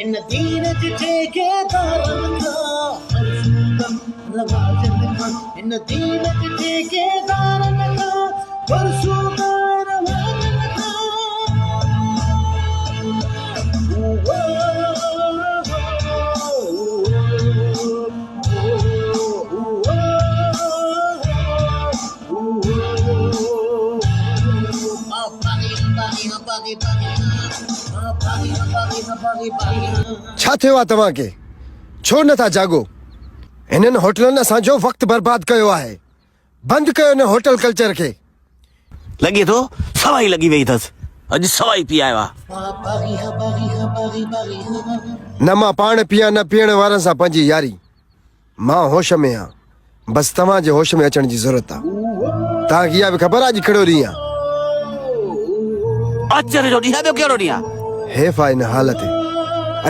इन दीन जिठे के दारन का परसूदम रवाजन का इन दीन जिठे के दारन का परसूदम रवाजन का छा थियो आहे तव्हांखे? छो नथा जागो? हिननि होटलनि असांजो वक़्तु बर्बाद कयो आहे। बंदि कयो न होटल कल्चर खे। लॻे थो सवाई लॻी वई अथसि। अॼु सवाई पी आयो आहे। न मां पाण पिया न पीअण वारनि सां पंहिंजी यारी। मां होश में आहियां, बसि तव्हांजे होश में अचण जी ज़रूरत आहे। तव्हांखे इहा बि ख़बर आहे अॼु कहिड़ो ॾींहुं आहे? अचर जो ॾींहुं आहे, ॿियो कहिड़ो ॾींहुं आहे? हेफ़ आहे हिन हालत